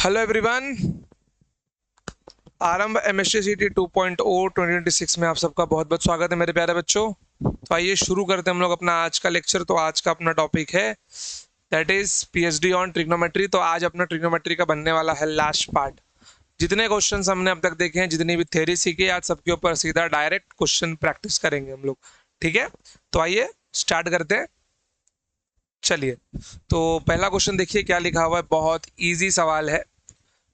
Hello everyone, आरंभ MST सीटी 2.0 2026 में आप सबका बहुत बहुत स्वागत है मेरे प्यारे बच्चों। तो आइए शुरू करते हैं हम लोग अपना आज का लेक्चर। तो आज का अपना टॉपिक है that is PhD on trigonometry. तो आज अपना ट्रिग्नोमेट्री का बनने वाला है लास्ट पार्ट। जितने क्वेश्चंस हमने अब तक देखे हैं, जितनी भी थ्योरी सीखी है, आज सबके ऊपर सीधा डायरेक्ट क्वेश्चन प्रैक्टिस करेंगे हम लोग। ठीक है, तो आइए स्टार्ट करते हैं। चलिए, तो पहला क्वेश्चन देखिए क्या लिखा हुआ है। बहुत इजी सवाल है।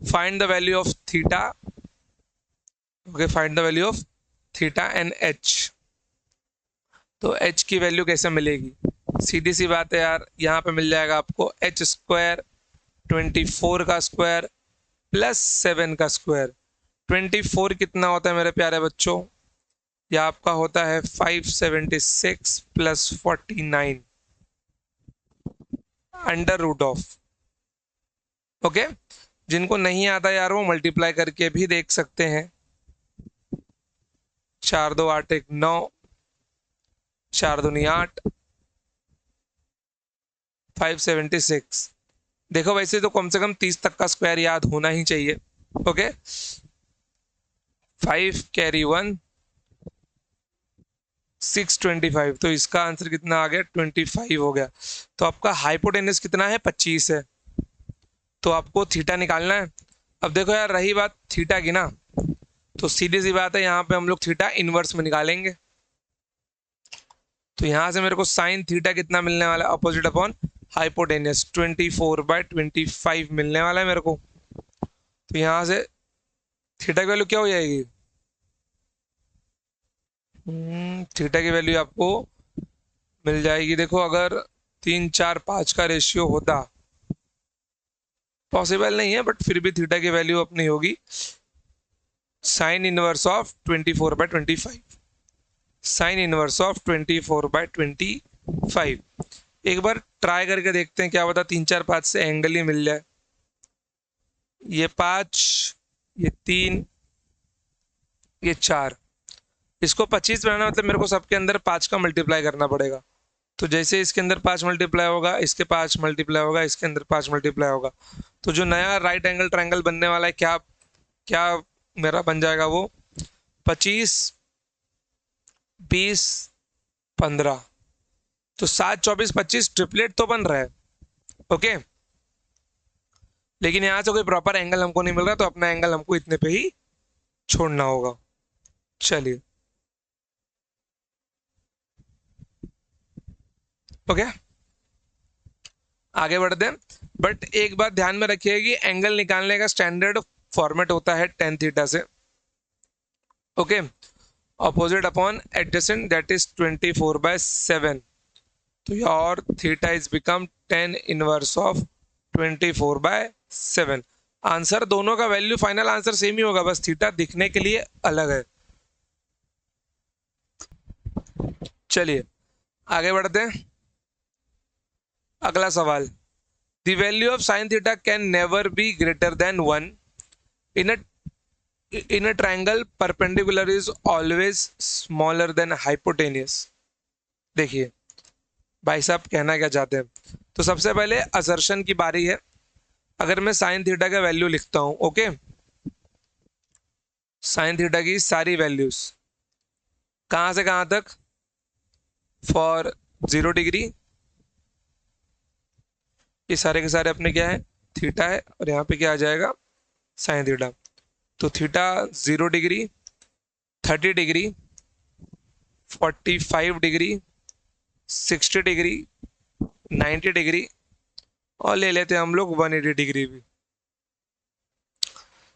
Find the value of theta. Okay, find the value of theta and H. तो एच की वैल्यू कैसे मिलेगी? सीधी सी बात है यार, यहाँ पे मिल जाएगा आपको एच स्क्वायर 24 का स्क्वायर प्लस 7 का स्क्वायर। 24 कितना होता है मेरे प्यारे बच्चों? यह आपका होता है 576 plus 49 under root of. Okay, जिनको नहीं आता यार वो मल्टीप्लाई करके भी देख सकते हैं। 4 2 8 1 9, 4 दूनी 8, 576। देखो वैसे तो कम से कम 30 तक का स्क्वायर याद होना ही चाहिए। Okay, 5 carry 1 625। तो इसका आंसर कितना आ गया? 25 हो गया। तो आपका हाइपोटेनस कितना है? 25 है। तो आपको थीटा निकालना है। अब देखो यार, रही बात थीटा की ना, तो सीधी सी बात है, यहाँ पे हम लोग थीटा इनवर्स में निकालेंगे। तो यहां से मेरे को साइन थीटा कितना मिलने वाला है? अपोजिट अपॉन हाइपोटेनस 24/25 मिलने वाला है मेरे को। तो यहां से थीटा की वैल्यू क्या हो जाएगी? थीटा की वैल्यू आपको मिल जाएगी, देखो अगर 3 4 5 का रेशियो होता, पॉसिबल नहीं है बट फिर भी थीटा की वैल्यू अपनी होगी sine inverse of 24/25। Sine inverse of 24/25। एक बार ट्राई करके देखते हैं, क्या पता 3 4 5 से एंगल ही मिल जाए। ये 5, ये 3, ये 4। इसको 25 बनाना मतलब मेरे को सबके अंदर 5 का मल्टीप्लाई करना पड़ेगा। तो जैसे इसके अंदर 5 मल्टीप्लाई होगा, इसके 5 मल्टीप्लाई होगा, इसके अंदर 5 मल्टीप्लाई होगा, तो जो नया राइट एंगल ट्रायंगल बनने वाला है, क्या क्या मेरा बन जाएगा वो? 25 20 15। तो 7 24 25 ट्रिपलेट तो बन रहा है। ओके, लेकिन यहां से कोई प्रॉपर एंगल हमको नहीं मिल रहा, तो अपना एंगल हमको इतने पे ही छोड़ना होगा। चलिए, ओके आगे बढ़ते हैं। बट एक बात ध्यान में रखिए कि एंगल निकालने का स्टैंडर्ड फॉर्मेट होता है tan थीटा से। Okay, opposite upon adjacent that is 24/7। तो your theta is become tan inverse of 24/7। Answer दोनों का वैल्यू फाइनल आंसर सेम ही होगा, बस थीटा दिखने के लिए अलग है। चलिए आगे बढ़ते हैं। अगला सवाल, the value of sine theta can never be greater than 1 in a triangle perpendicular is always smaller than hypotenuse। देखिए भाई साहब कहना क्या चाहते हैं। तो सबसे पहले असर्शन की बारी है। अगर मैं साइन थीटा का वैल्यू लिखता हूं, ओके, साइन थीटा की सारी वैल्यूज कहां से कहां तक? फॉर 0 डिग्री, ये सारे के सारे अपने क्या है? थीटा है, और यहाँ पे क्या आ जाएगा? Sine theta. तो theta 0 degree, 30 degree, 45 degree, 60 degree, 90 degree, और ले लेते हैं हम लोग 180 डिग्री भी।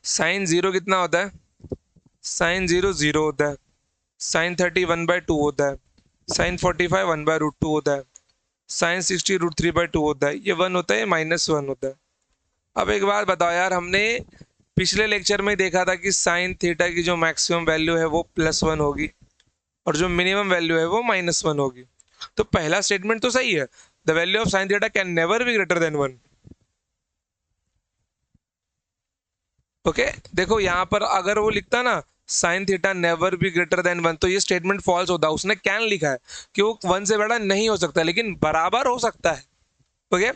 साइन 0 कितना होता है? साइन 0 0 होता है। साइन 30 1/2 होता है। साइन 45 1/√2 होता है। साइन 60 √3/2 होता है। ये 1 होता है, -1 होता है। अब एक बात बताओ यार, हमने पिछले लेक्चर में देखा था कि साइन थीटा की जो मैक्सिमम वैल्यू है वो +1 होगी, और जो मिनिमम वैल्यू है वो -1 होगी। तो पहला स्टेटमेंट तो सही है, the value of sine theta can never be greater than 1। Okay, देखो यहां पर अगर वो लिखता ना sine theta never be greater than 1, तो ये स्टेटमेंट फॉल्स होता। उसने कैन लिखा है कि वो 1 से बड़ा नहीं हो सकता, लेकिन बराबर हो सकता है। Okay,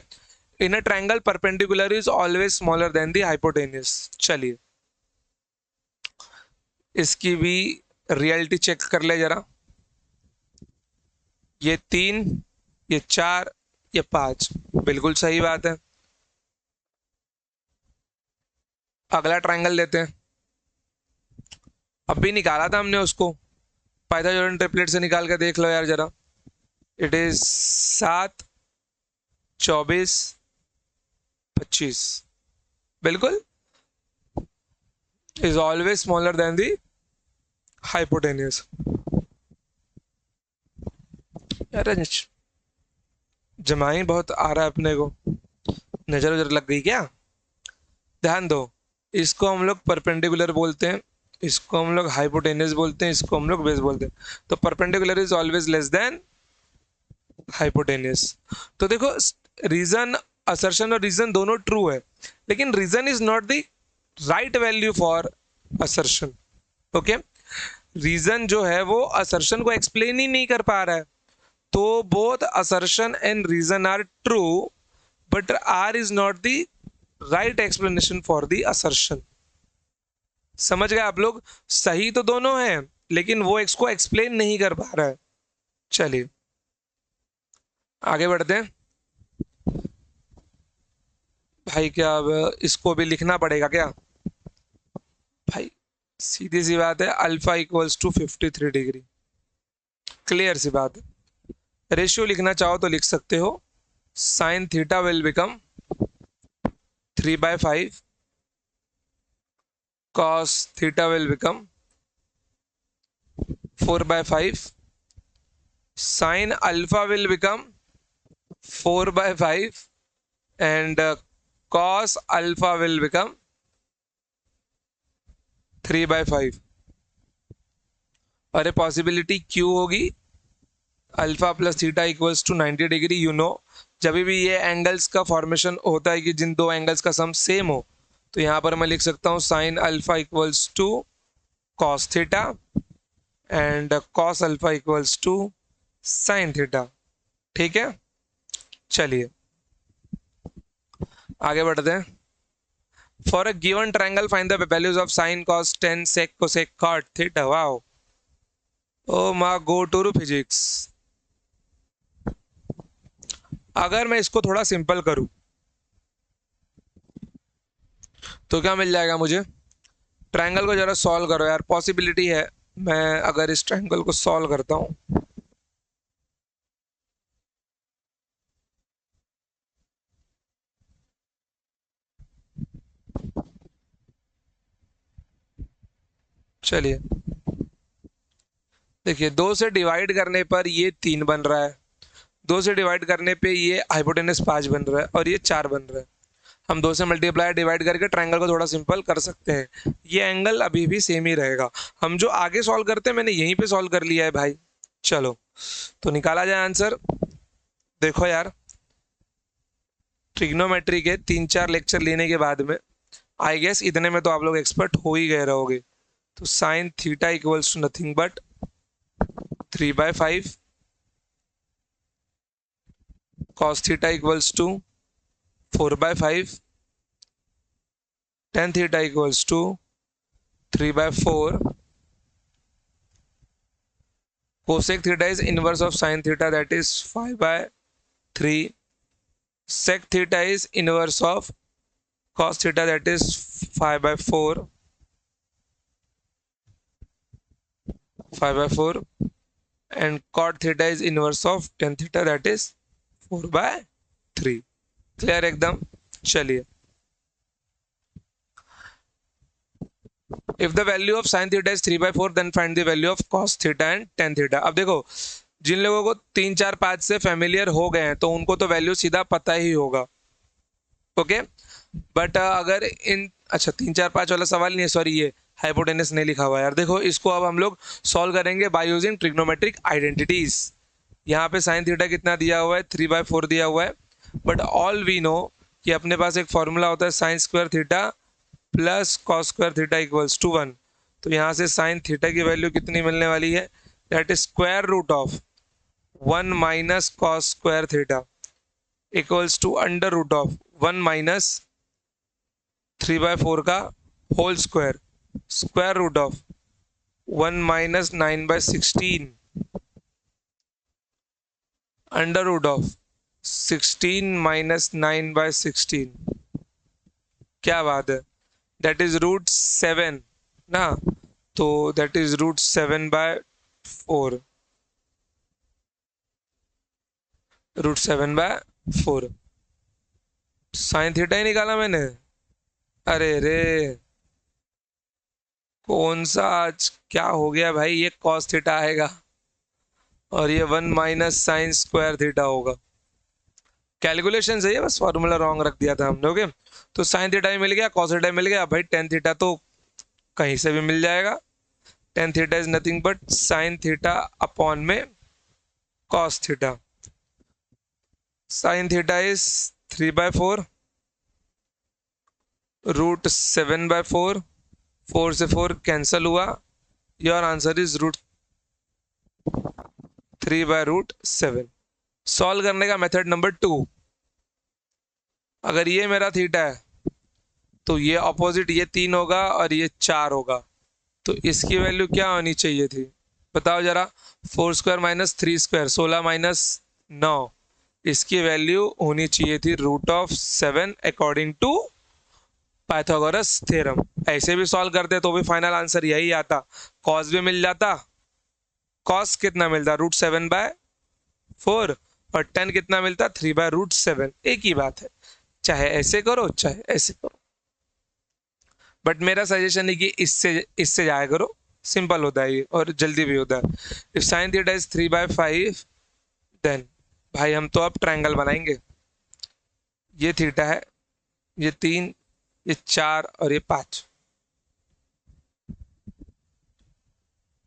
in a triangle perpendicular is always smaller than the hypotenuse. चलिए इसकी भी रियलिटी चेक कर ले जरा। ये 3, ये 4, ये 5, बिल्कुल सही बात है। अगला ट्रायंगल लेते हैं। अभी निकाला था हमने उसको, पाइथागोरन ट्रिपलेट से निकाल के देख लो यार जरा। इट इज 7, 24, 25, बिल्कुल is always smaller than the hypotenuse. यार जमाई बहुत आ रहा है अपने को, नजर उजर लग गई क्या? ध्यान दो, इसको हम लोग परपेंडिकुलर बोलते हैं, इसको हम लोग हाइपोटेन्यूज बोलते हैं, इसको हम लोग बेस बोलते हैं। तो perpendicular is always less than hypotenuse. तो देखो रीजन, असर्शन और रीजन दोनों ट्रू है, लेकिन reason is not the right value for assertion. Okay, reason जो है वो असर्शन को एक्सप्लेन ही नहीं कर पा रहा है। तो both assertion and reason are true, but R is not the right explanation for the assertion. समझ गए आप लोग? सही तो दोनों है, लेकिन वो इसको एक्सप्लेन नहीं कर पा रहा है। चलिए आगे बढ़ते हैं। भाई क्या अब इसको भी लिखना पड़ेगा क्या? भाई सीधी सी बात है, alpha equals to 53 degree, clear सी बात है। रेशियो लिखना चाहो तो लिख सकते हो, sine theta will become 3/5, cos theta will become 4/5, sin alpha will become 4/5, and cos alpha will become 3/5। अरे पॉसिबिलिटी क्यू होगी, alpha plus theta equals to 90 degree. You know जब भी ये एंगल्स का फॉर्मेशन होता है कि जिन दो एंगल्स का सम सेम हो, तो यहाँ पर मैं लिख सकता हूँ sine alpha equals to cos theta and cos alpha equals to sine theta. ठीक है, चलिए आगे बढ़ते हैं। For a given triangle find the values of sine cos tan sec cosec cot theta. Wow, oh my go to physics. अगर मैं इसको थोड़ा सिंपल करूं तो क्या मिल जाएगा मुझे? ट्रायंगल को जरा सॉल्व करो यार, पॉसिबिलिटी है मैं अगर इस ट्रायंगल को सॉल्व करता हूं। चलिए देखिए, 2 से डिवाइड करने पर ये 3 बन रहा है, 2 से डिवाइड करने पे ये हाइपोटेनस 5 बन रहा है, और ये 4 बन रहा है। हम 2 से मल्टीप्लाई डिवाइड करके ट्रायंगल को थोड़ा सिंपल कर सकते हैं। ये एंगल अभी भी सेम ही रहेगा। हम जो आगे सॉल्व करते हैं मैंने यहीं पे सॉल्व कर लिया है भाई। चलो तो निकाला जाए आंसर। देखो यार, ट्रिग्नोमेट्री के 3-4 लेक्चर लेने के बाद में आई गेस इतने में तो आप लोग एक्सपर्ट हो ही गए रहोगे। तो sine theta equals to nothing but 3/5, cos theta equals to 4/5, tan theta equals to 3/4, cosec theta is inverse of sin theta, that is 5/3, sec theta is inverse of cos theta, that is 5/4, 5/4, and cot theta is inverse of tan theta, that is 4/3। Clear एकदम? चलिए, if the value of sine theta is 3/4 then find the value of cos theta and tan theta. अब देखो, जिन लोगों को 3, 4, 5 से familiar हो गए हैं तो उनको तो वैल्यू सीधा पता ही होगा। ओके, बट अगर इन, अच्छा 3, 4, 5 वाला सवाल नहीं है, सॉरी ये हाइपोटेनस नहीं लिखा हुआ यार। देखो इसको अब हम लोग सॉल्व करेंगे बाय यूजिंग ट्रिग्नोमेट्रिक आइडेंटिटीज। यहाँ पे साइन थीटा कितना दिया हुआ है? 3/4 दिया हुआ है, बट ऑल वी नो कि अपने पास एक फॉर्मूला होता है sine square theta plus cos square theta equals to 1। तो यहाँ से साइन थीटा की वैल्यू कितनी मिलने वाली है? That is square root of 1 minus cos square theta equals to under root of 1 minus 3/4 का whole square, square root of 1 minus 9/16 under root of 16 minus 9/16। क्या बात है, दैट इज रूट 7 ना, तो that is root 7/4, root 7/4। Sine theta ही निकाला मैंने। अरे रे, कौन सा आज क्या हो गया भाई, ये कॉस थीटा आएगा और ये 1 माइनस साइन स्क्वायर थीटा होगा। कैलकुलेशन सही है, बस फॉर्मूला रॉन्ग रख दिया था हमने। ओके, तो साइन थीटा भी मिल गया, कॉस थीटा भी मिल गया भाई, टेन थीटा तो कहीं से भी मिल जाएगा। Tan theta is nothing but sine theta upon में cos theta. Sine theta is 3/4 root 7/4, 4 से 4 कैंसल हुआ, your answer is root 3/√7। Solve करने का मेथड नंबर 2, अगर ये मेरा थीटा है तो ये ऑपोजिट ये 3 होगा और ये 4 होगा, तो इसकी वैल्यू क्या होनी चाहिए थी बताओ जरा। 4 स्क्वायर माइनस 3 स्क्वायर 16 माइनस 9, इसकी वैल्यू होनी चाहिए थी root of 7 according to Pythagoras theorem. ऐसे भी सॉल्व करते तो भी फाइनल आंसर यही आता, कॉस भी मिल जाता। कॉस कितना मिलता, रूट 7/4, और टेन कितना मिलता, 3/√7। एक ही बात है, चाहे ऐसे करो चाहे ऐसे करो, बट मेरा सजेशन है कि इससे जाया करो, सिंपल होता है ये और जल्दी भी होता है। If sine theta is 3/5 then भाई हम तो अब ट्रायंगल बनाएंगे। ये थीटा है, ये 3, ये 4 और ये 5।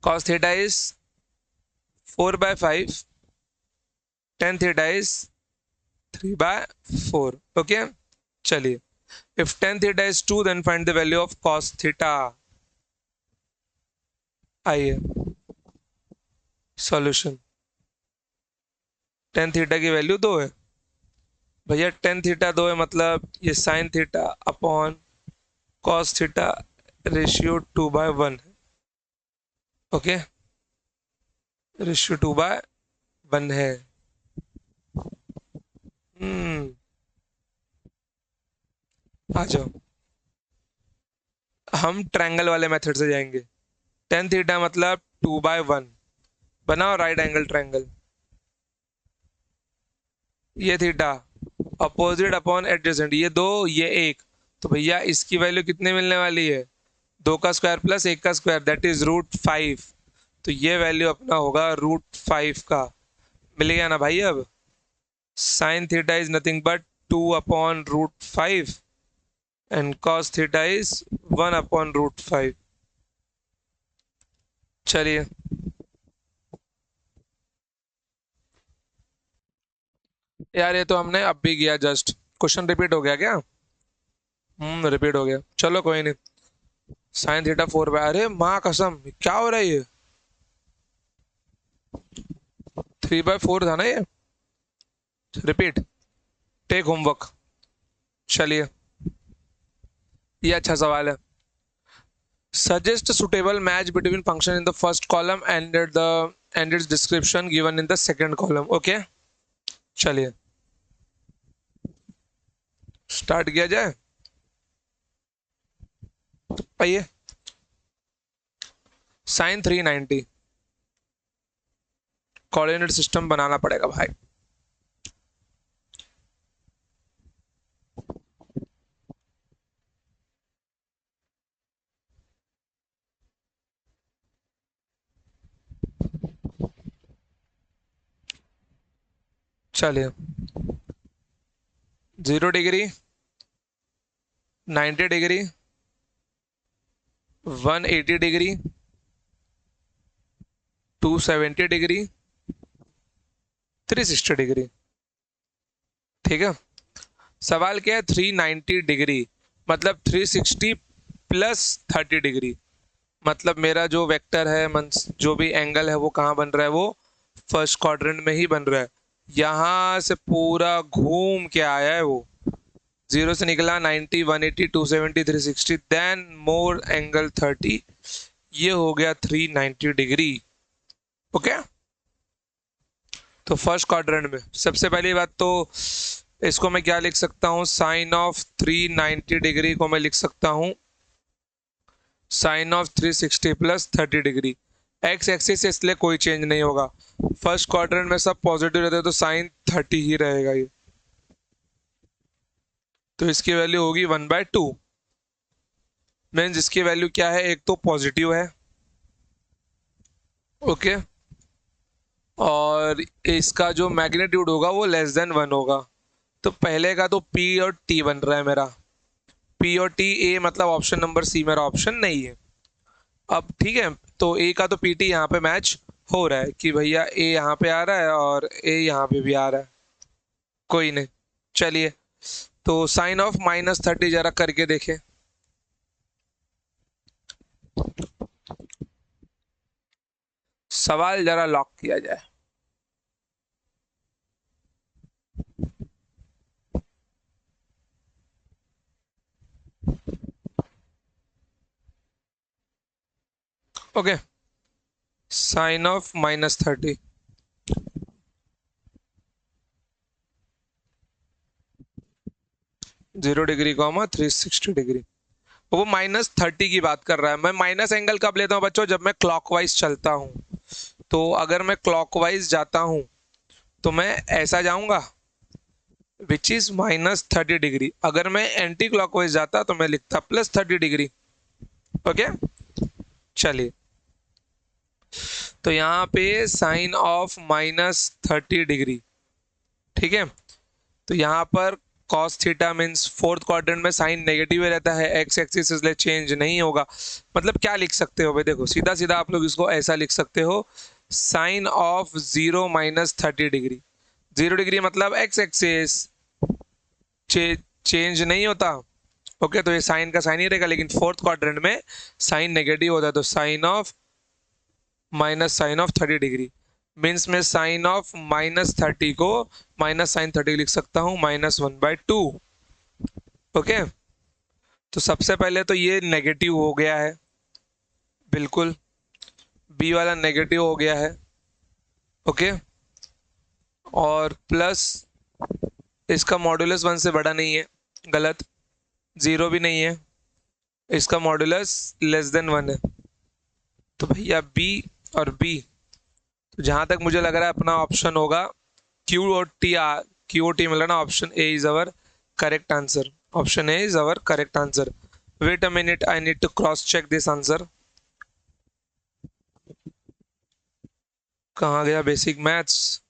Cos theta is 4/5, ten theta is 3/4। Okay, चलिए, if tan theta is 2 then find the value of cos theta। आइए सॉल्यूशन, tan थीटा की वैल्यू 2 है भैया, tan थीटा 2 है मतलब ये sin theta upon cos theta ratio 2/1 है। ओके, रेशियो 2/1 है। आ जाओ, हम ट्रायंगल वाले मेथड से जाएंगे। tan थीटा मतलब 2/1, बनाओ राइट एंगल ट्रायंगल। ये थीटा अपोजिट अपॉन एडजेसेंट, ये 2 ये 1, तो भैया इसकी वैल्यू कितनी मिलने वाली है, 2 का स्क्वायर प्लस 1 का स्क्वायर, दैट इज √5। तो ये वैल्यू अपना होगा √5 का। मिल गया ना भाई। अब sine theta is nothing but 2/√5 and cos theta is 1/√5। चलिए, यार ये तो हमने अब भी किया, जस्ट क्वेश्चन रिपीट हो गया क्या। रिपीट हो गया, चलो कोई नहीं। साइन थीटा 4/, अरे माँ कसम क्या हो रहा है ये, 3/4 था ना ये। Repeat, take homework. चलिए, ये अच्छा सवाल है। Suggest suitable match between function in the first column and its description given in the second column. Okay, चलिए स्टार्ट किया जाए। आइए, साइन 390 कोऑर्डिनेट सिस्टम बनाना पड़ेगा भाई। चलिए, 0 degree, 90 degree, 180 degree, 270 degree, 360 degree. ठीक है, सवाल क्या है, 390 डिग्री मतलब 360 प्लस 30 डिग्री, मतलब मेरा जो वेक्टर है, जो भी एंगल है वो कहाँ बन रहा है, वो फर्स्ट क्वाड्रेंट में ही बन रहा है। यहां से पूरा घूम के आया है वो, 0 से निकला 90, 180, 270, 360, देन मोर एंगल 30, ये हो गया 390 डिग्री। ओके, तो फर्स्ट क्वाड्रेंट में सबसे पहली बात तो इसको मैं क्या लिख सकता हूं, साइन ऑफ 390 डिग्री को मैं लिख सकता हूं sine of 360 plus 30 degree. X axis से इसलिए कोई चेंज नहीं होगा, फर्स्ट क्वाड्रेंट में सब पॉजिटिव रहते हैं तो साइन 30 ही रहेगा ये, तो इसकी वैल्यू होगी 1/2। मीन्स इसकी वैल्यू क्या है, एक तो पॉजिटिव है, ओके, और इसका जो मैग्नीट्यूड होगा वो लेस देन 1 होगा। तो पहले का तो P और T बन रहा है मेरा, P और T, A मतलब ऑप्शन नंबर सी मेरा ऑप्शन नहीं है। अब ठीक है, तो A का तो PT यहाँ पे मैच हो रहा है कि भैया A यहाँ पे आ रहा है और A यहाँ पे भी आ रहा है, कोई नहीं। चलिए, तो साइन ऑफ -30 जरा करके देखें। सवाल जरा लॉक किया जाए। Okay, sine of -30, 0 degree comma 360 degree, वो -30 की बात कर रहा है। मैं माइनस एंगल कब लेता हूँ बच्चों, जब मैं क्लॉकवाइज चलता हूँ। तो अगर मैं क्लॉकवाइज जाता हूँ तो मैं ऐसा जाऊंगा विच इज -30 डिग्री, अगर मैं एंटी क्लॉकवाइज जाता तो मैं लिखता +30 डिग्री। ओके, चलिए, तो यहाँ पे साइन ऑफ -30 डिग्री, ठीक है, तो यहाँ पर cos theta means fourth quadrant में साइन नेगेटिव रहता है, एक्स एक्सिस इसलिए चेंज नहीं होगा। मतलब क्या लिख सकते हो भाई, देखो सीधा सीधा आप लोग इसको ऐसा लिख सकते हो, साइन ऑफ 0 -30 डिग्री, 0 डिग्री मतलब एक्स एक्सिस चेंज नहीं होता। ओके, तो ये साइन का साइन ही रहेगा, लेकिन फोर्थ क्वाड्रेंट में साइन नेगेटिव होता है, तो साइन ऑफ -30 डिग्री मीन्स में साइन ऑफ -30 को -sin30 लिख सकता हूं -1/2। ओके, तो सबसे पहले तो ये नेगेटिव हो गया है, बिल्कुल बी वाला नेगेटिव हो गया है। ओके, और प्लस इसका मॉड्यूलस 1 से बड़ा नहीं है, गलत, 0 भी नहीं है, इसका मॉड्यूलस लेस देन 1 है, तो भैया बी और बी, तो जहां तक मुझे लग रहा है अपना ऑप्शन होगा क्यू और टी, मिल रहा ना, option A is our correct answer, option A is our correct answer. Wait a minute, I need to cross check this answer. कहाँ गया basic maths?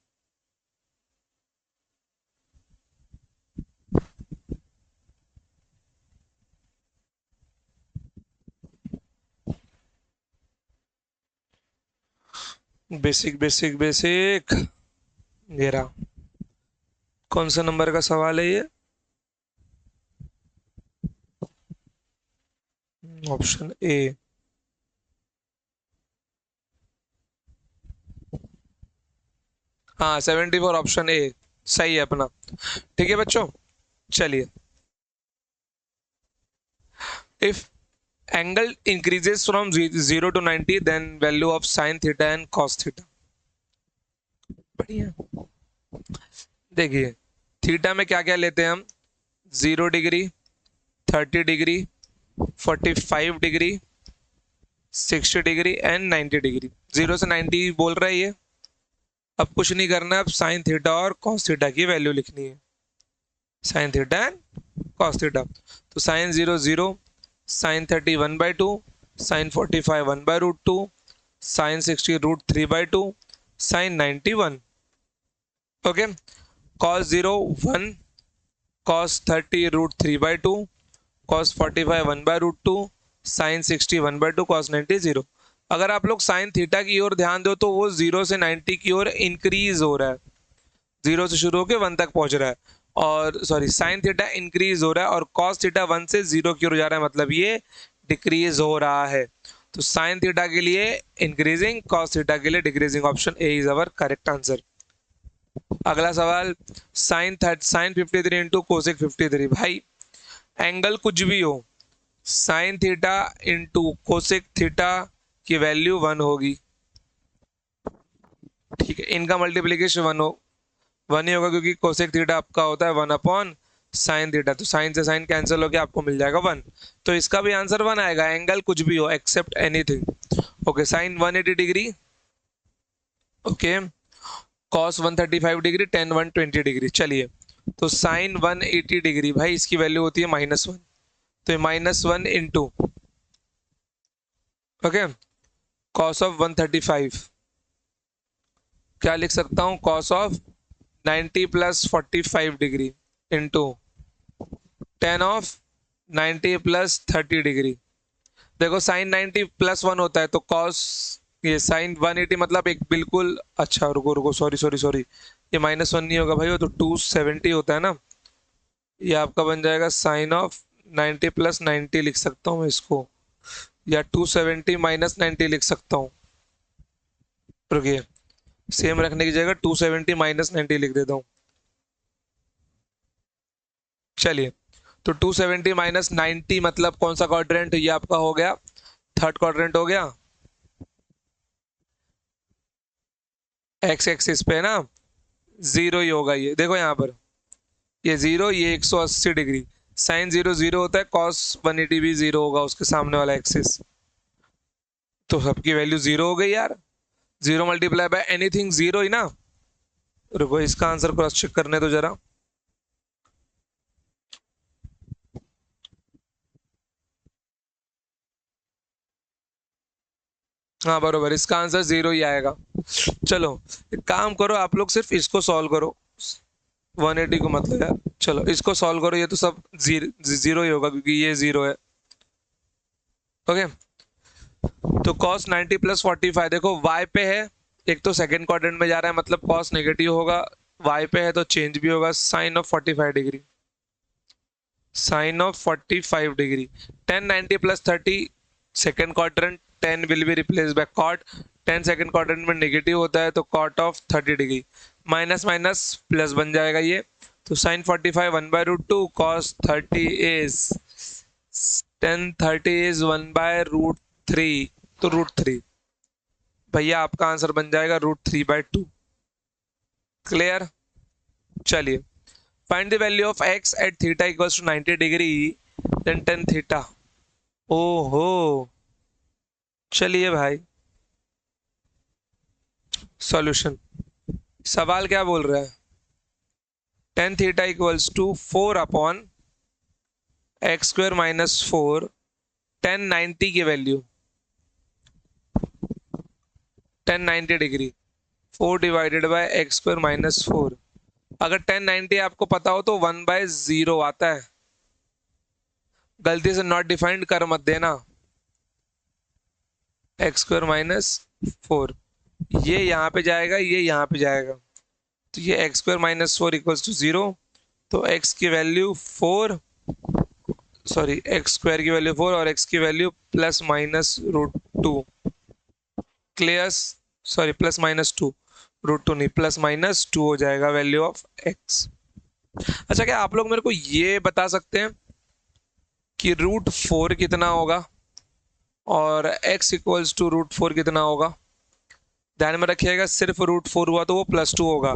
Basic basic basic, ये रहा। कौन सा नंबर का सवाल है ये? Option A. हाँ 74, ऑप्शन ए सही है अपना। ठीक है बच्चों, चलिए, if angle increases from 0 to 90 then value of sine theta and cos theta. बढ़िया, देखिए थीटा में क्या क्या लेते हैं हम, 0 degree, 30 degree, 45 degree, 60 degree and 90 degree. 0 से 90 बोल रहा है ये। अब कुछ नहीं करना है, अब साइन थीटा और कॉस थीटा की वैल्यू लिखनी है, sine theta and cos theta. तो sine 0 0, sine 30 1/2, sine 45 1/√2, sine 60 √3/2, sine 90 1। Okay, cos 0 1, cos 30 √3/2, cos 45 1/√2, sine 60 1/2, cos 90 0। अगर आप लोग साइन थीटा की ओर ध्यान दो तो वो 0 से 90 की ओर इंक्रीज हो रहा है, 0 से शुरू होकर 1 तक पहुंच रहा है, और सॉरी साइन थीटा इंक्रीज हो रहा है और cos थीटा 1 से 0 की ओर जा रहा है, मतलब ये डिक्रीज हो रहा है। तो साइन थीटा के लिए इंक्रीजिंग, cos थीटा के लिए decreasing, option A is our correct answer. अगला सवाल, साइन 53 इंटू कोसेक 53। भाई एंगल कुछ भी हो, sine theta into cosec theta की वैल्यू 1 होगी। ठीक है, इनका मल्टीप्लीकेशन 1 ही होगा, क्योंकि कोसेक थीटा आपका होता है 1 अपॉन साइन थीटा, तो साइन से साइन कैंसिल होकर आपको मिल जाएगा 1। तो इसका भी आंसर 1 आएगा, एंगल कुछ भी हो except anything. Okay, sine 180 degree, okay, cos 135 degree, tan 120 degree. चलिए, तो साइन 180 डिग्री भाई इसकी वैल्यू होती है -1, तो ये -1 इंटू, ओके, कॉस ऑफ 135, क्या लिख सकता हूं, cos of 90 plus 45 degree into ten of 90 plus 30 degree. देखो साइन 90 प्लस 1 होता है, तो कॉस, ये साइन 180 मतलब एक बिल्कुल, अच्छा रुको रुको, सॉरी सॉरी सॉरी, ये -1 नहीं होगा भाई, वो तो 270 होता है ना। ये आपका बन जाएगा साइन ऑफ 90 प्लस 90 लिख सकता हूँ मैं इसको, या 270 माइनस 90 लिख सकता हूँ। रुकिए, सेम रखने की जगह 270 माइनस 90 लिख देता हूँ। चलिए, तो 270 माइनस 90 मतलब कौन सा क्वाड्रेंट, ये आपका हो गया थर्ड क्वाड्रेंट हो गया, एक्स एक्सिस पे ना, जीरो ही होगा ये, देखो यहाँ पर ये जीरो, ये 180 डिग्री, साइन 0 0 होता है, कॉस 180 भी 0 होगा उसके सामने वाला एक्सिस, तो सबकी वैल्यू 0 हो गई यार। 0 मल्टीप्लाई बाय एनीथिंग 0 ही ना। रुको, इसका आंसर क्रॉस चेक करने तो जरा। हाँ बरोबर, इसका आंसर 0 ही आएगा। चलो एक काम करो, आप लोग सिर्फ इसको सॉल्व करो, 180 को मतलब यार, चलो इसको सॉल्व करो, ये तो सब जीरो ही होगा क्योंकि ये 0 है। ओके, तो cos 90 प्लस 45, देखो y पे है, एक तो सेकंड क्वाड्रेंट में जा रहा है मतलब cos नेगेटिव होगा, y पे है तो चेंज भी होगा, sine of 45 degree, sine of 45 degree, 10 90 plus 30 second quadrant, 10 will be replace by cot, 10 second quadrant में नेगेटिव होता है तो cot of 30 degree, minus minus plus बन जाएगा ये, तो साइन 45 1/√2, cos 30 इज 10 30 इज 1/√3, तो √3, भैया आपका आंसर बन जाएगा √3/2। क्लियर। चलिए, find the value of x at theta equals to 90 degree then tan theta. ओहो, चलिए भाई, सॉल्यूशन, सवाल क्या बोल रहा है, tan theta equals to 4/x² - 4, 1090 की value 1090 degree, 4 divided by x² - 4, अगर 1090 आपको पता हो तो 1/0 आता है, गलती से नॉट डिफाइंड कर मत देना, x² - 4, ये यहाँ पे जाएगा, ये यहाँ पे जाएगा, तो ये x² - 4 इक्वल्स टू 0, तो x की वैल्यू 4, सॉरी x² की वैल्यू 4 और x की वैल्यू ±√2, क्लियर, सॉरी +-2, √2 नहीं, +-2 हो जाएगा वैल्यू ऑफ x। अच्छा, क्या आप लोग मेरे को ये बता सकते हैं कि √4 कितना होगा और x इक्वल्स टू √4 कितना होगा? ध्यान में रखिएगा, सिर्फ √4 हुआ तो वो +2 होगा,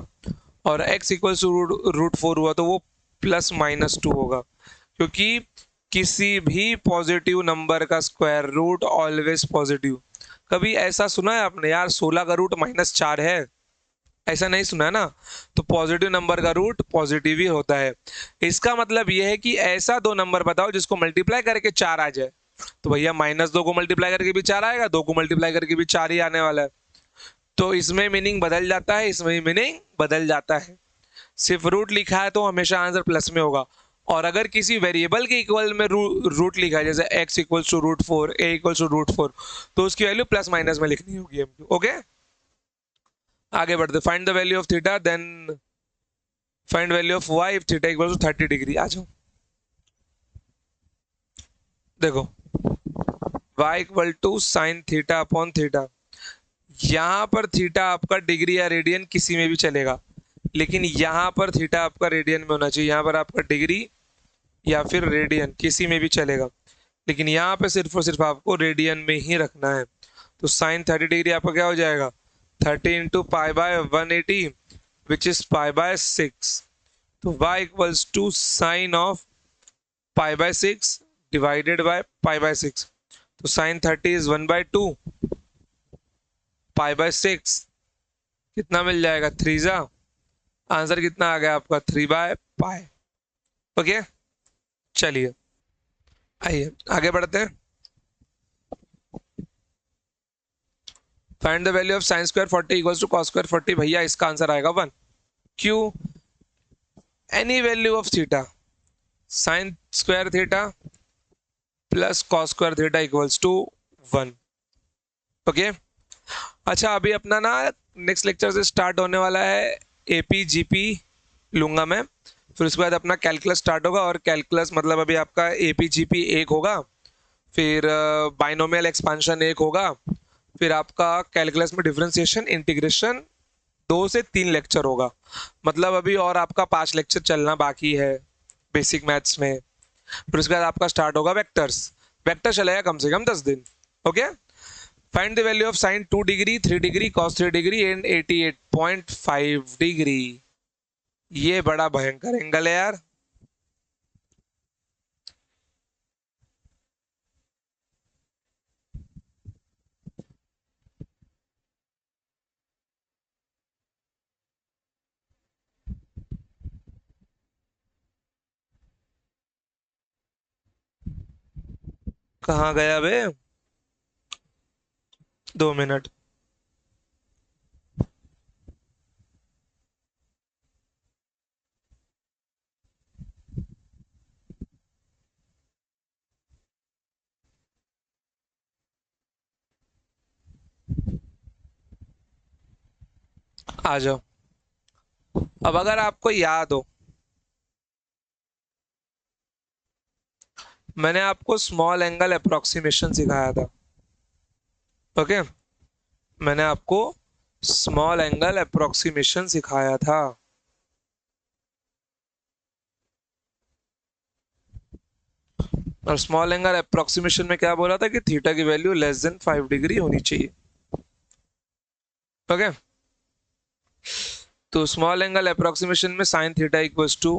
और x इक्वल्स टू √4 हुआ तो वो +-2 होगा, क्योंकि किसी भी पॉजिटिव नंबर का स्क्वायर रूट ऑलवेज पॉजिटिव। कभी ऐसा सुना है आपने यार 16 का रूट -4 है? ऐसा नहीं सुना है ना। तो पॉजिटिव नंबर का रूट पॉजिटिव ही होता है। इसका मतलब यह है कि ऐसा दो नंबर बताओ जिसको मल्टीप्लाई करके 4 आ जाए, तो भैया -2 को मल्टीप्लाई करके भी 4 आएगा, 2 को मल्टीप्लाई करके भी 4 ही आने वाला है। तो इसमें मीनिंग बदल जाता है, इसमें मीनिंग बदल जाता है। सिर्फ रूट लिखा है तो हमेशा आंसर प्लस में होगा, और अगर किसी वेरिएबल के इक्वल में रूट लिखा है, जैसे x equals to √4, a equals to √4, तो उसकी वैल्यू प्लस माइनस में लिखनी होगी। ओके, आगे बढ़ते, find the value of theta then find value of y if theta equals to 30 degree. आ जाओ, देखो y equal to sine theta upon theta, यहां पर थीटा आपका डिग्री या रेडियन किसी में भी चलेगा, लेकिन यहाँ पर थीटा आपका रेडियन में होना चाहिए, यहाँ पर आपका डिग्री या फिर रेडियन किसी में भी चलेगा, लेकिन यहाँ पे सिर्फ और सिर्फ आपको रेडियन में ही रखना है। तो साइन 30 डिग्री आपका क्या हो जाएगा, 30 × π/180 विच इज π/6। तो y equals to sine of π/6 divided by π/6। तो साइन 30 इज 1/2, π/6 कितना मिल जाएगा, 3 जा, आंसर कितना आ गया आपका 3/π। ओके, चलिए आइए आगे बढ़ते हैं। Find the value of sine square 40 equals to cos square 40। भैया इसका आंसर आएगा 1। क्यों, any value of theta sine square theta plus cos square theta equals to 1। Okay, अच्छा अभी अपना ना नेक्स्ट लेक्चर से स्टार्ट होने वाला है एपी जीपी लूंगा मैं, फिर उसके बाद अपना कैलकुलस स्टार्ट होगा। और कैलकुलस मतलब अभी आपका एपी जीपी 1 होगा, फिर बाइनोमियल एक्सपांशन 1 होगा, फिर आपका कैलकुलस में डिफरेंशिएशन इंटीग्रेशन 2 से 3 लेक्चर होगा। मतलब अभी और आपका 5 लेक्चर चलना बाकी है बेसिक मैथ्स में। फिर उसके बाद आपका स्टार्ट होगा वेक्टर्स। वेक्टर चलेगा कम से कम 10 दिन। Okay, find the value of sign 2 degree 3 degree cos 3 degree and 88.5 degree. ये बड़ा भयंकर एंगल है यार। कहाँ गया बे, 2 मिनट। आ जाओ। अब अगर आपको याद हो, मैंने आपको स्मॉल एंगल अप्रोक्सीमेशन सिखाया था। ओके, मैंने आपको स्मॉल एंगल अप्रोक्सीमेशन सिखाया था। और स्मॉल एंगल अप्रोक्सीमेशन में क्या बोला था कि थीटा की वैल्यू लेस देन 5 डिग्री होनी चाहिए। ओके, तो स्मॉल एंगल अप्रोक्सीमेशन में sine theta equals to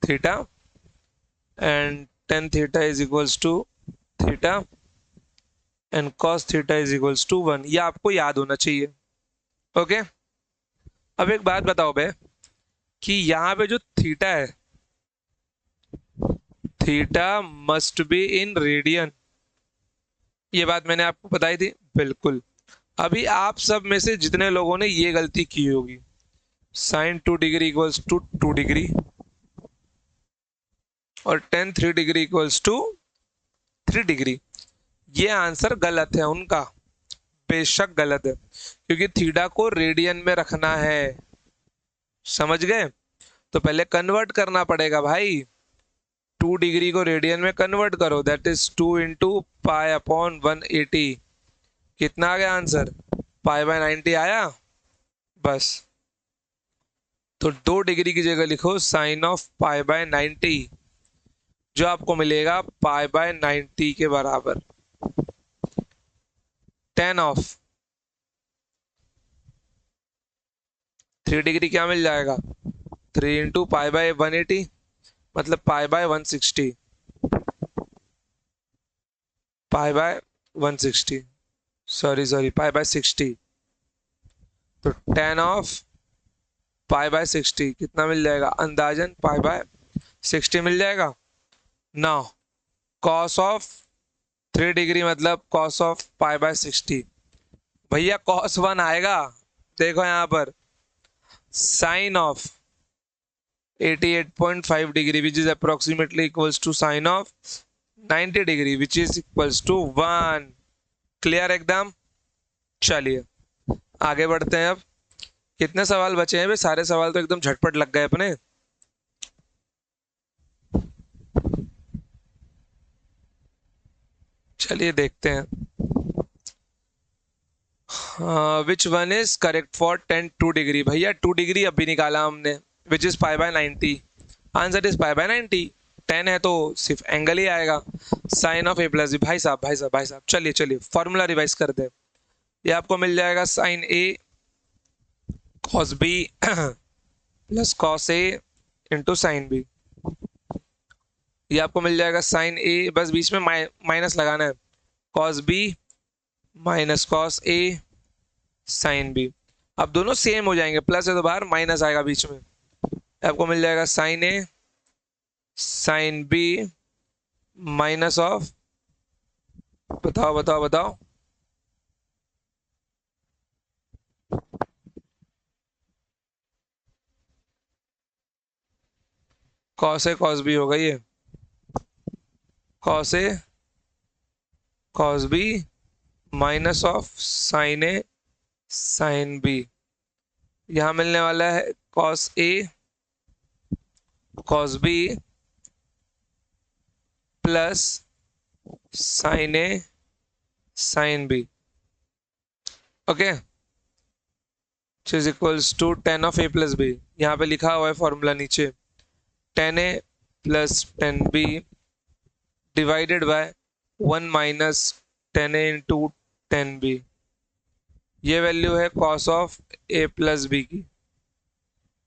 theta and tan theta is equals to theta and cos theta is equals to 1। ये आपको याद होना चाहिए। ओके, अब एक बात बताओ बे कि यहाँ पे जो थीटा है, theta must be in radian. ये बात मैंने आपको बताई थी, बिल्कुल। अभी आप सब में से जितने लोगों ने ये गलती की होगी, sine 2 degree equals to 2 degree और tan 3 degree equals to 3 degree, ये आंसर गलत है उनका, बेशक गलत है, क्योंकि थीटा को रेडियन में रखना है। समझ गए? तो पहले कन्वर्ट करना पड़ेगा भाई। 2 डिग्री को रेडियन में कन्वर्ट करो, that is 2 into pi upon 180। कितना आ गया आंसर, π/90 आया। बस, तो 2 डिग्री की जगह लिखो साइन ऑफ π/90, जो आपको मिलेगा π/90 के बराबर। टेन ऑफ 3 डिग्री क्या मिल जाएगा, 3 इंटू π/180 मतलब π/160, π/160, सॉरी π/60। तो टेन ऑफ π/60 कितना मिल जाएगा, अंदाजन π/60 मिल जाएगा। नाउ कॉस ऑफ 3 डिग्री मतलब कॉस ऑफ π/60, भैया कॉस 1 आएगा। देखो यहां पर sine of 88.5 degree which is approximately equals to sine of 90 degree which is equals to 1। Clear एकदम? चलिए आगे बढ़ते हैं। अब कितने सवाल बचे हैं भाई, सारे सवाल तो एकदम झटपट लग गए अपने। चलिए देखते हैं। Which one is correct for 2 degree? भैया 2 डिग्री अभी निकाला हमने, which is pi by 90। Answer is pi by 90। 10 है तो सिर्फ एंगल ही आएगा। Sine of A plus B. भाई साहब भाई साहब भाई साहब, चलिए चलिए फॉर्मूला रिवाइज कर दे। ये आपको मिल जाएगा sine A cos B plus cos A into sine B. ये आपको मिल जाएगा साइन ए, बस बीच में माइनस लगाना है, cos B minus cos A sine B. अब दोनों सेम हो जाएंगे, प्लस है तो बाहर माइनस आएगा बीच में। आपको मिल जाएगा sine A sine B minus of, बताओ बताओ बताओ, कॉस ए कॉस बी होगा ये, cos A cos B minus of sine A sine B. यहां मिलने वाला है cos A cos B plus sine A sine B. Okay, is equals to tan of A plus B. यहाँ पे लिखा हुआ है फॉर्मूला नीचे, 10a plus 10b divided by 1 minus 10a into 10b। ये वैल्यू है cos of A plus B की,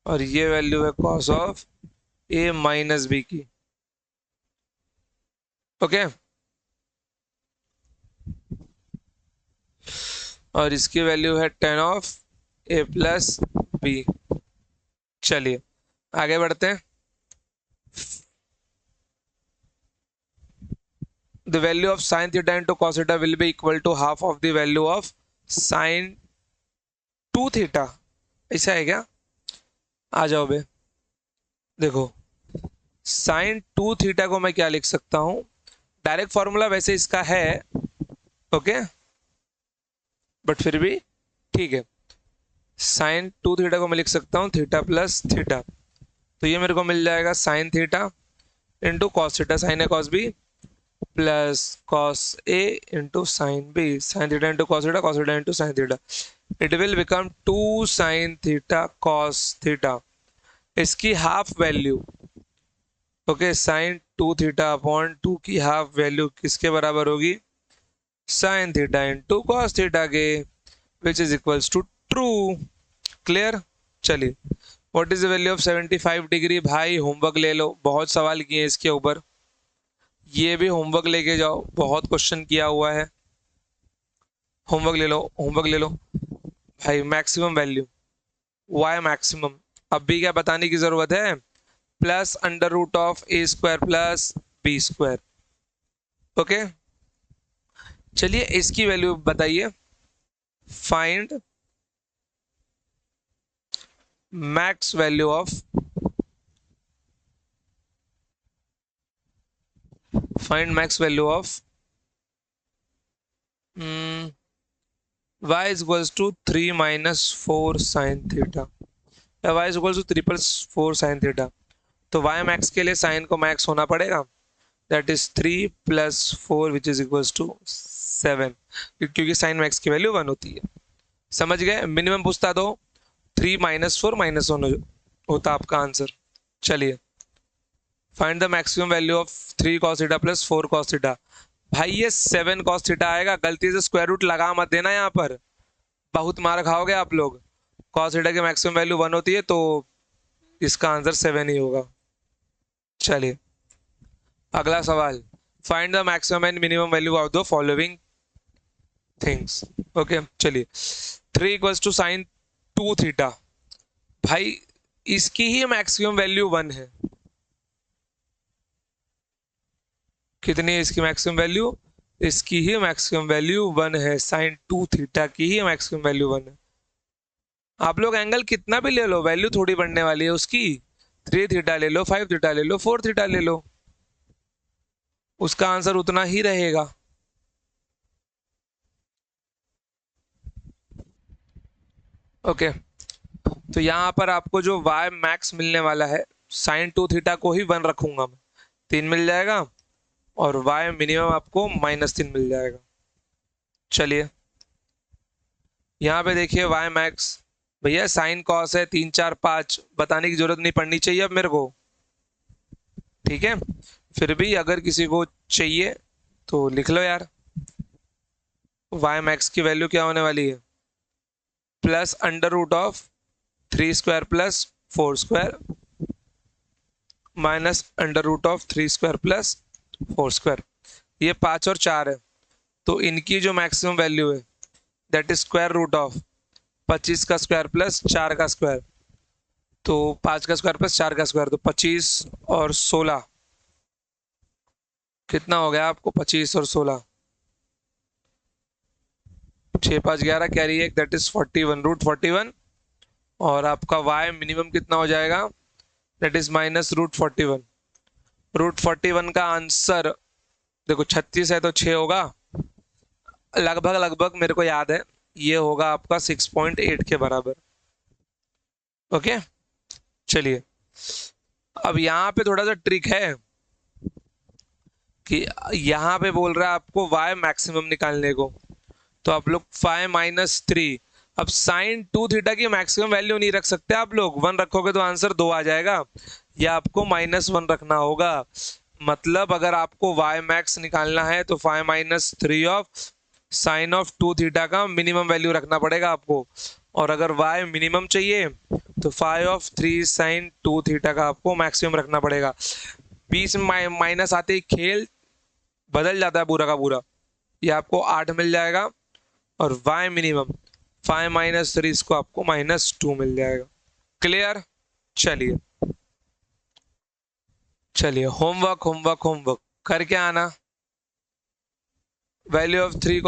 और ये वैल्यू है cos of A minus B की। ओके, और इसकी वैल्यू है 10 ऑफ ए प्लस बी। चलिए आगे बढ़ते हैं। The value of sin theta into cos theta will be equal to half of the value of sin 2 theta। ऐसा है क्या? आ जाओ बे, देखो sin 2 थीटा को मैं क्या लिख सकता हूं, डायरेक्ट फॉर्मूला वैसे इसका है, ओके, बट फिर भी ठीक है। sin 2 थीटा को मैं लिख सकता हूं थीटा प्लस थीटा, तो ये मेरे को मिल जाएगा sine theta into cos theta, sine A cos B plus cos A into sine B, sine theta into cos theta into sine theta. It will become 2 sine theta cos theta. इसकी half value, okay, sine 2 theta upon 2 की half value किसके बराबर होगी? Sine theta into cos theta के, which is equals to true. Clear? चलिए, what is the value of 75 degree? भाई homework ले लो, बहुत सवाल किए इसके ऊपर, ये भी होमवर्क लेके जाओ, बहुत क्वेश्चन किया हुआ है। होमवर्क ले लो, होमवर्क ले लो भाई। मैक्सिमम वैल्यू वाई मैक्सिमम, अब भी क्या बताने की जरूरत है? Plus under root of A square plus B square. Okay, चलिए इसकी वैल्यू बताइए। Find max value of, find max value of y is equals to 3 minus 4 sin theta, या y is equals to 3 plus 4 sin theta। तो y max के लिए sin को max होना पड़ेगा, that is 3 plus 4 which is equals to 7, क्योंकि sin max की value 1 होती है। समझ गए? मिनिमम पूछता तो 3 minus 4 minus 1 होता आपका आंसर। चलिए, find the maximum value of 3 cos theta plus 4 cos theta. भाई ये 7 cos थीटा आएगा, गलती से स्क्वायर रूट लगा मत देना, यहाँ पर बहुत मार खाओगे आप लोग। cos थीटा की मैक्सिमम वैल्यू 1 होती है, तो इसका आंसर 7 ही होगा। चलिए अगला सवाल, find the maximum and minimum value of the following things. Okay, चलिए 3 इक्वल्स टू साइन 2 थीटा। भाई इसकी ही मैक्सिमम वैल्यू 1 है। कितनी है इसकी मैक्सिमम वैल्यू? इसकी ही मैक्सिमम वैल्यू 1 है। साइन 2 थीटा की ही मैक्सिमम वैल्यू 1 है। आप लोग एंगल कितना भी ले लो, वैल्यू थोड़ी बढ़ने वाली है उसकी। 3 थीटा ले लो, 5 थीटा ले लो, 4 थीटा ले लो, उसका आंसर उतना ही रहेगा। ओके, तो यहां पर आपको जो y मैक्स मिलने वाला है, साइन 2 थीटा को ही 1 रखूंगा मैं, 3 मिल जाएगा, और y मिनिमम आपको -3 मिल जाएगा। चलिए यहाँ पे देखिए वाई मैक्स, भैया साइन कॉस है 3 4 5, बताने की जरूरत नहीं पड़नी चाहिए अब मेरे को, ठीक है। फिर भी अगर किसी को चाहिए तो लिख लो यार। वाई मैक्स की वैल्यू क्या होने वाली है, plus under root of 3 square plus 4 square minus under root of 3 square plus 4 square. ये 5 और 4 है, तो इनकी जो मैक्सिमम वैल्यू है that is square root of 25 का स्क्वायर प्लस 4 का स्क्वायर। तो 5 का स्क्वायर प्लस 4 का स्क्वायर, तो 25 और 16 कितना हो गया आपको, 25 और 16, 6 5 11 कैरी एक दैट इज 41 रूट 41। और आपका वाई मिनिमम कितना हो जाएगा, that is minus root 41। Root 41 का आंसर देखो 36 है तो 6 होगा, लगभग लगभग मेरे को याद है ये होगा आपका 6.8 के बराबर। ओके चलिए, अब यहाँ पे थोड़ा सा ट्रिक है कि यहाँ पे बोल रहा है आपको वाई मैक्सिमम निकालने को, तो आप लोग 5 - 3। अब साइन 2 थीटा की मैक्सिमम वैल्यू नहीं रख सकते आप लोग, 1 रखोगे तो आंसर 2 आ जाएगा, या आपको -1 रखना होगा। मतलब अगर आपको वाई मैक्स निकालना है तो 5 - 3 ऑफ साइन ऑफ 2 थीटा का मिनिमम वैल्यू रखना पड़ेगा आपको। और अगर वाई मिनिमम चाहिए तो 5 - 3 साइन 2 थीटा का आपको मैक्सिमम रखना पड़ेगा। बीच में माइनस आते ही खेल बदल जाता है पूरा का पूरा। ये आपको 8 मिल जाएगा, और y मिनिमम 5 - 3 इसको आपको -2 मिल जाएगा। क्लियर। चलिए चलिए, होमवर्क होमवर्क होमवर्क करके आना। Value of 3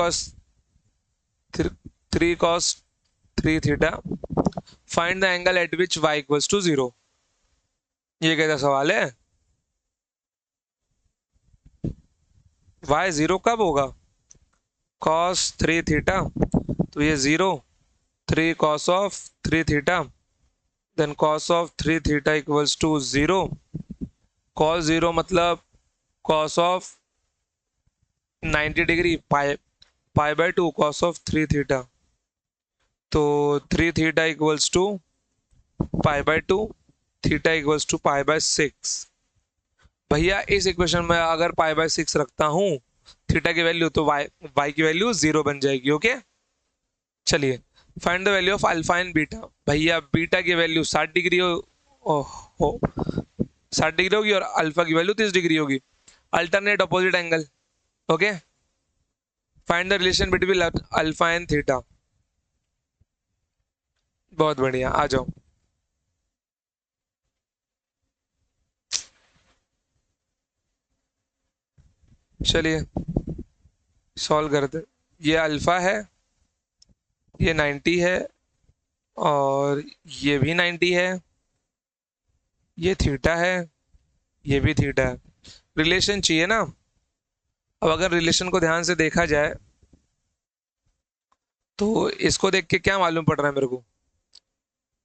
cos 3 theta, find the angle at which y equals to 0। ये कैसा सवाल है, y 0 कब होगा, cos 3 थीटा, तो ये 0, 3 cos of 3 theta, then cos of 3 theta equals to 0। cos 0 मतलब cos of 90 degree, pi cos of 3 theta, तो 3 theta equals to pi, theta equals to pi. भैया इस इक्वेशन में अगर पाई/6 रखता हूं थीटा की वैल्यू, तो y की वैल्यू 0 बन जाएगी। ओके चलिए, find the value of alpha and beta. भैया बीटा की वैल्यू 60 डिग्री हो 60 डिग्री होगी, और अल्फा की वैल्यू 30 डिग्री होगी। Alternate opposite angle. Okay, find the relation between alpha and theta. बहुत बढ़िया, आ जाओ। चलिए सॉल्व करते। ये अल्फा है, ये 90 है, और ये भी 90 है, ये थीटा है, ये भी थीटा है। रिलेशन चाहिए ना। अब अगर रिलेशन को ध्यान से देखा जाए तो इसको देख के क्या मालूम पड़ रहा है मेरे को,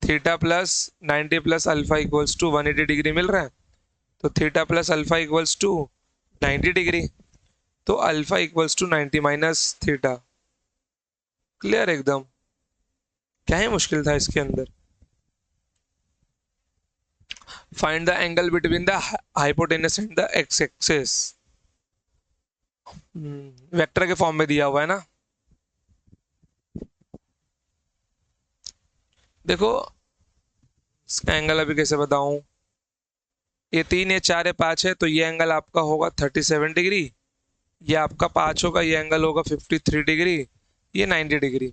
theta plus 90 plus alpha equals to 180 degree मिल रहा है। तो theta plus alpha equals to 90 degree, तो alpha equals to 90 minus theta. Clear एकदम, क्या ही मुश्किल था इसके अंदर। Find the angle between the hypotenuse and the x axis. Vector के फॉर्म में दिया हुआ है ना। देखो इसका एंगल अभी कैसे बताऊं, ये 3 ये 4 ये 5 है, तो ये एंगल आपका होगा 37 डिग्री, ये आपका 5 होगा, ये एंगल होगा 53 डिग्री, ये 90 डिग्री।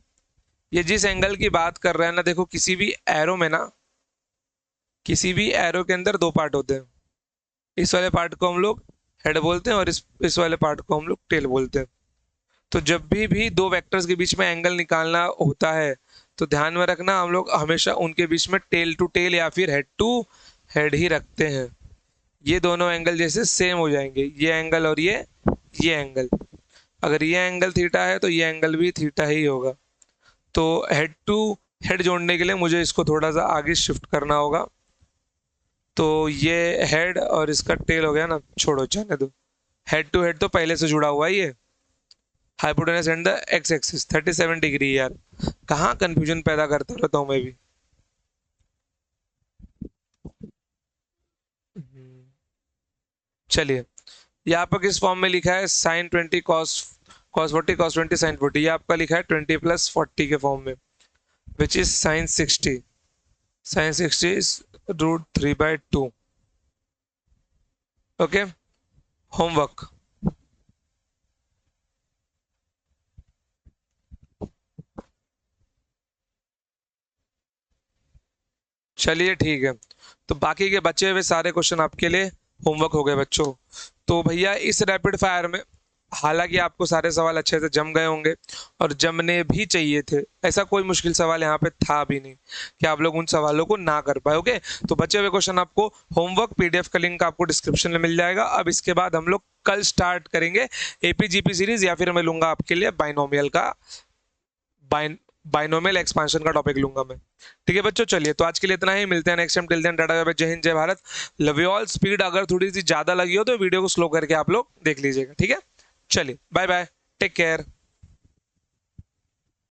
ये जिस एंगल की बात कर रहे हैं ना, देखो किसी भी एरो में ना, किसी भी एरो के अंदर 2 पार्ट होते हैं। इस वाले पार्ट को हम लोग हेड बोलते हैं, और इस वाले पार्ट को हम लोग टेल बोलते हैं। तो जब भी दो वेक्टर्स के बीच में एंगल निकालना होता है तो ध्यान में रखना, हम लोग हमेशा उनके बीच में टेल टू टेल या फिर हेड टू हेड ही रखते हैं। ये दोनों एंगल जैसे सेम हो जाएंगे, ये एंगल और ये एंगल। अगर ये एंगल थीटा है तो ये एंगल भी थीटा ही होगा। तो हेड टू हेड जोड़ने के लिए मुझे इसको थोड़ा सा आगे शिफ्ट करना होगा। तो ये हेड और इसका टेल हो गया ना, छोड़ो जाने दो। हेड टू हेड तो पहले से जुड़ा हुआ है ये, hypotenuse and the x axis 37 degree. यार कहाँ कंफ्यूजन पैदा करता रहता हूँ मैं भी। चलिए, यहाँ पर किस फॉर्म में लिखा है, sine 20 cos cos 40 cos 20 sine 40, ये आपका लिखा है 20 प्लस 40 के फॉर्म में, which is sine 60। Sine 60 is √3/2। Okay, homework. चलिए ठीक है, तो बाकी के बचे हुए सारे क्वेश्चन आपके लिए होमवर्क हो गए बच्चों। तो भैया इस रैपिड फायर में हालांकि आपको सारे सवाल अच्छे से जम गए होंगे और जमने भी चाहिए थे, ऐसा कोई मुश्किल सवाल यहाँ पे था भी नहीं कि आप लोग उन सवालों को ना कर पाए। ओके, तो बचे हुए क्वेश्चन आपको होमवर्क पीडीएफ का लिंक आपको डिस्क्रिप्शन में मिल जाएगा। अब इसके बाद हम लोग कल स्टार्ट करेंगे एपीजीपी सीरीज, या फिर मैं लूंगा आपके लिए बाइनोमियल का बाइनोमियल एक्सपांशन का टॉपिक लूंगा मैं। ठीक है बच्चों, चलिए तो आज के लिए इतना ही, मिलते हैं next time. Till then tata, जय हिंद, जय Bharat, love you all. Speed अगर थोड़ी सी ज्यादा लगी हो तो वीडियो को स्लो करके आप लोग देख लीजिएगा। ठीक है, चलिए बाय बाय, टेक केयर।